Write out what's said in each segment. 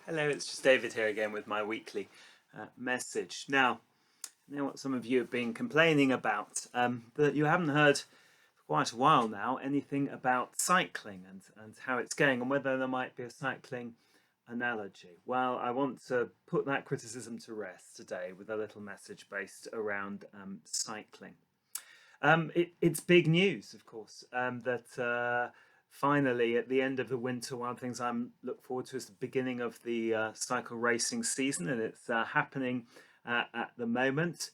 Hello, it's just David here again with my weekly message. Now, I know what some of you have been complaining about, that you haven't heard for quite a while now anything about cycling and how it's going and whether there might be a cycling analogy. Well, I want to put that criticism to rest today with a little message based around cycling. It's big news, of course, that finally at the end of the winter, one of the things I'm look forward to is the beginning of the cycle racing season, and it's happening at the moment.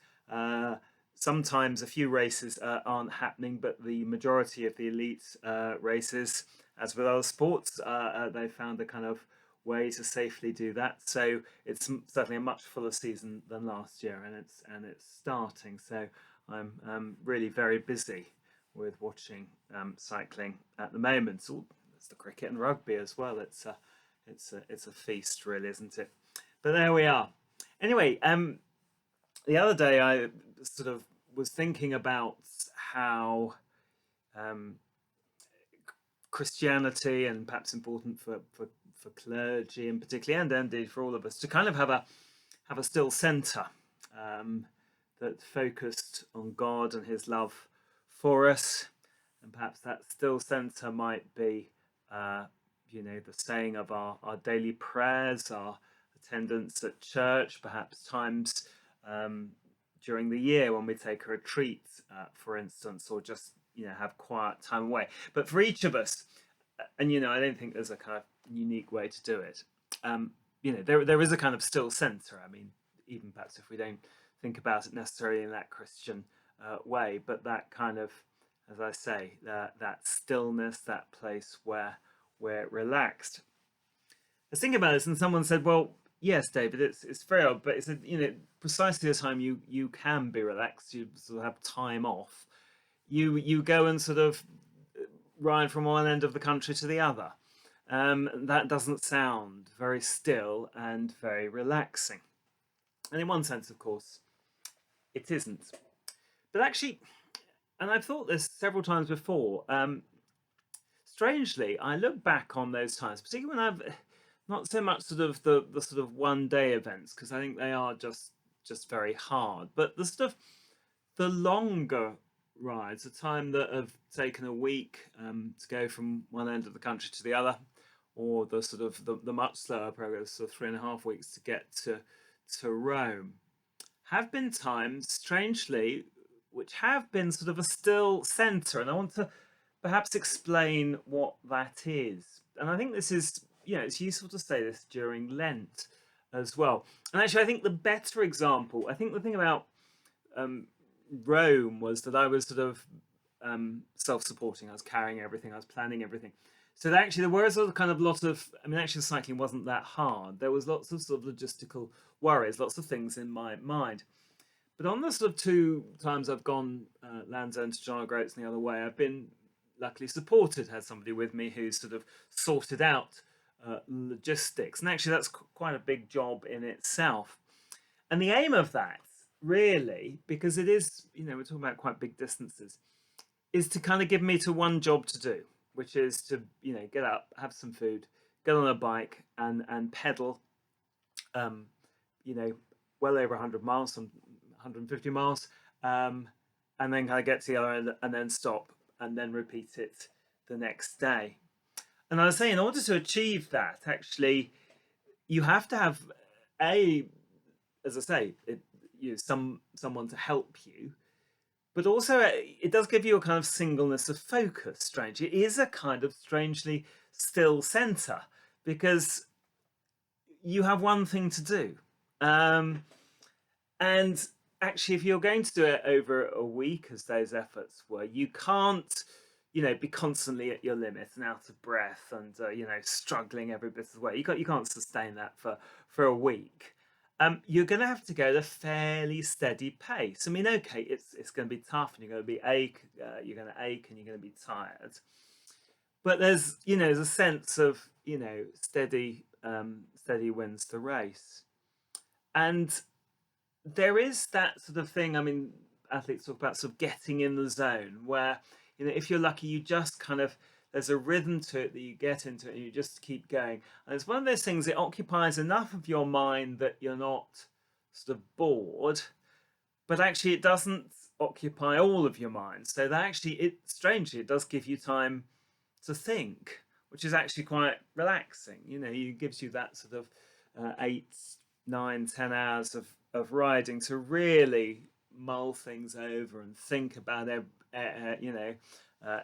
Sometimes a few races aren't happening, but the majority of the elite races, as with other sports, they found a kind of way to safely do that. So it's certainly a much fuller season than last year, and it's starting. So I'm really very busy with watching cycling at the moment. There's the cricket and rugby as well. It's a feast, really, isn't it? But there we are. Anyway, the other day I sort of was thinking about how um, Christianity, and perhaps important for clergy in particular, and indeed for all of us, to kind of have a still centre um, that focused on God and His love for us, and perhaps that still centre might be, the saying of our daily prayers, our attendance at church, perhaps times during the year when we take a retreat, for instance, or just have quiet time away. But for each of us, and I don't think there's a kind of unique way to do it. There is a kind of still centre. I mean, even perhaps if we don't think about it necessarily in that Christian way, but that kind of, as I say, that stillness, that place where we're relaxed. I was thinking about this, and someone said, "Well, yes, David, it's very odd, but it's precisely the time you can be relaxed. You sort of have time off. You go and sort of ride from one end of the country to the other. That doesn't sound very still and very relaxing. And in one sense, of course, it isn't. But actually, and I've thought this several times before. Strangely, I look back on those times, particularly when I've not so much sort of the sort of 1 day events, because I think they are just very hard, but the longer rides, the time that have taken a week to go from one end of the country to the other, or the sort of the much slower progress of 3.5 weeks to get to Rome, have been times, strangely, which have been sort of a still centre. And I want to perhaps explain what that is. And I think this is, it's useful to say this during Lent as well. And actually, I think the better example, I think the thing about um, Rome was that I was sort of self-supporting. I was carrying everything. I was planning everything. So that actually, there were sort of kind of lot of. I mean, actually, cycling wasn't that hard. There was lots of sort of logistical worries, lots of things in my mind. But on the sort of 2 times I've gone Land's End to John O'Groats and the other way, I've been luckily supported. Had somebody with me who sort of sorted out logistics, and actually, that's quite a big job in itself. And the aim of that, really, because it is, we're talking about quite big distances, is to kind of give me to one job to do, which is to, get up, have some food, get on a bike, and pedal, um, you know, well over 100 miles, some 150 miles, and then kind of get to the other end and then stop and then repeat it the next day. And I was saying, in order to achieve that, actually, you have to have a, as I say, someone to help you, but also it does give you a kind of singleness of focus. Strange, it is a kind of strangely still center because you have one thing to do, and actually, if you're going to do it over a week, as those efforts were, you can't, be constantly at your limit and out of breath and struggling every bit of the way. You can't sustain that for a week. You're going to have to go at a fairly steady pace. I mean, okay, it's going to be tough, and you're going to ache, and you're going to be tired. But there's a sense of steady wins the race, and there is that sort of thing. I mean, athletes talk about sort of getting in the zone where if you're lucky, you just kind of there's a rhythm to it that you get into it and you just keep going. And it's one of those things, it occupies enough of your mind that you're not sort of bored, but actually it doesn't occupy all of your mind. So that actually, it strangely, it does give you time to think, which is actually quite relaxing. It gives you that sort of 8, 9, 10 hours of riding to really mull things over and think about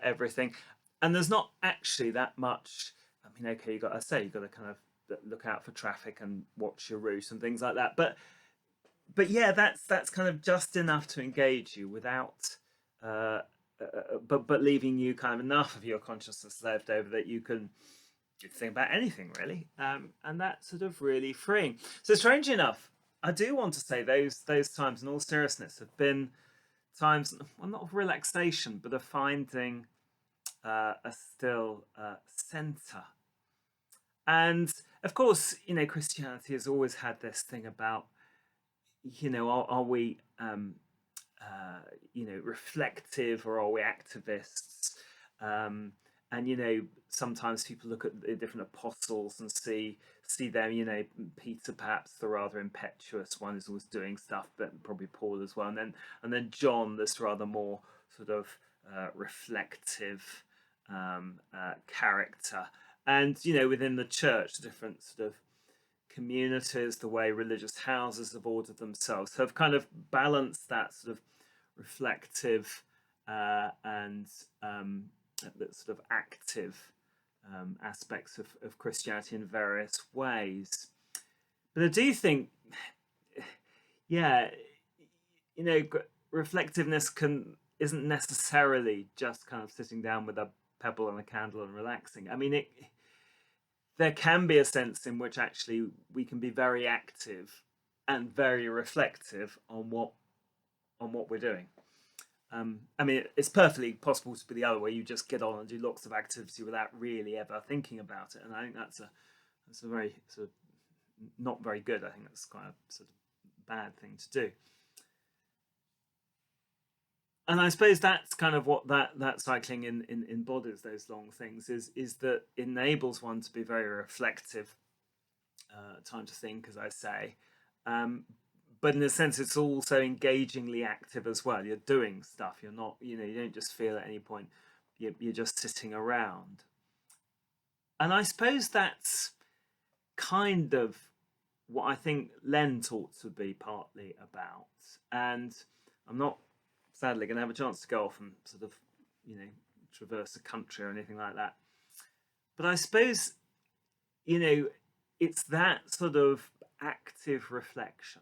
everything. And there's not actually that much. I mean, okay, you got to kind of look out for traffic and watch your route and things like that. But yeah, that's kind of just enough to engage you without, but leaving you kind of enough of your consciousness left over that you can think about anything really, and that's sort of really freeing. So strangely enough, I do want to say those times, in all seriousness, have been times, well, not of relaxation, but of finding a still center. And of course, Christianity has always had this thing about, are we reflective, or are we activists? And sometimes people look at the different apostles and see them. Peter, perhaps the rather impetuous one, is always doing stuff, but probably Paul as well. And then John, this rather more sort of reflective character. And within the church, the different sort of communities, the way religious houses have ordered themselves, have kind of balanced that sort of reflective and that sort of active aspects of Christianity in various ways. But I do think, yeah, reflectiveness isn't necessarily just kind of sitting down with a pebble and a candle and relaxing. I mean, there can be a sense in which actually we can be very active and very reflective on what we're doing. I mean, it's perfectly possible to be the other way. You just get on and do lots of activity without really ever thinking about it, and I think that's a very sort of not very good. I think that's quite a sort of bad thing to do. And I suppose that's kind of what that cycling embodies, those long things, is that it enables one to be very reflective, time to think, as I say. Um, but in a sense, it's also engagingly active as well. You're doing stuff. You're not, you don't just feel at any point you're just sitting around. And I suppose that's kind of what I think Lent ought to be partly about. And I'm not, sadly, going to have a chance to go off and sort of, traverse the country or anything like that. But I suppose, it's that sort of active reflection,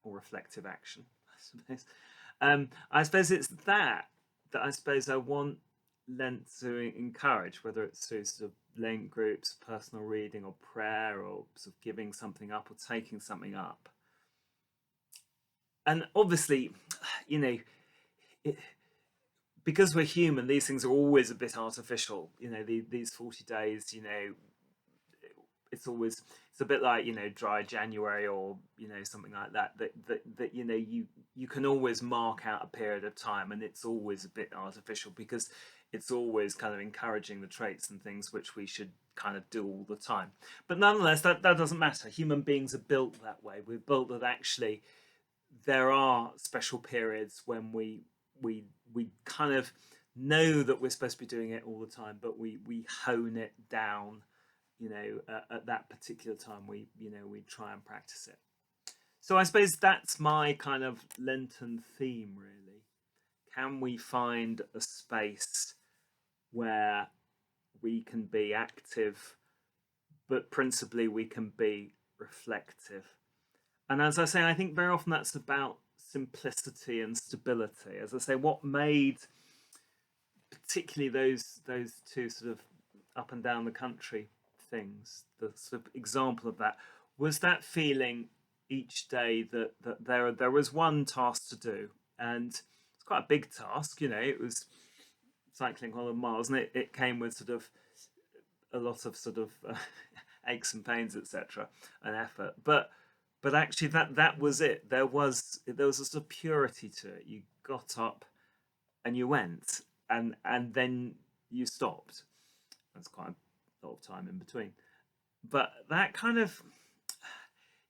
or reflective action, I suppose. I suppose it's that I suppose I want Lent to encourage, whether it's through sort of Lent groups, personal reading, or prayer, or sort of giving something up or taking something up. And obviously, you know, it, because we're human, these things are always a bit artificial. These 40 days, it's a bit like dry January, or something like that. That you can always mark out a period of time, and it's always a bit artificial because it's always kind of encouraging the traits and things which we should kind of do all the time. But nonetheless, that doesn't matter. Human beings are built that way. We're built that actually there are special periods when we kind of know that we're supposed to be doing it all the time, but we hone it down. At that particular time, we try and practice it. So I suppose that's my kind of Lenten theme, really. Can we find a space where we can be active, but principally we can be reflective? And as I say, I think very often that's about simplicity and stability. As I say, what made particularly those two sort of up and down the country things, the sort of example of that, was that feeling each day that there was one task to do, and it's quite a big task. It was cycling 100 miles, and it came with sort of a lot of sort of aches and pains, etc., and effort. But actually, that was it. There was a sort of purity to it. You got up and you went, and then you stopped. That's quite a lot of time in between. But that kind of,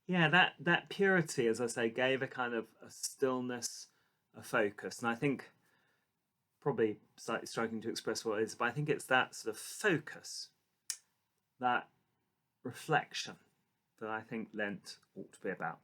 yeah, that purity, as I say, gave a kind of a stillness, a focus, and I think probably slightly striking to express what it is, but I think it's that sort of focus, that reflection, that I think Lent ought to be about.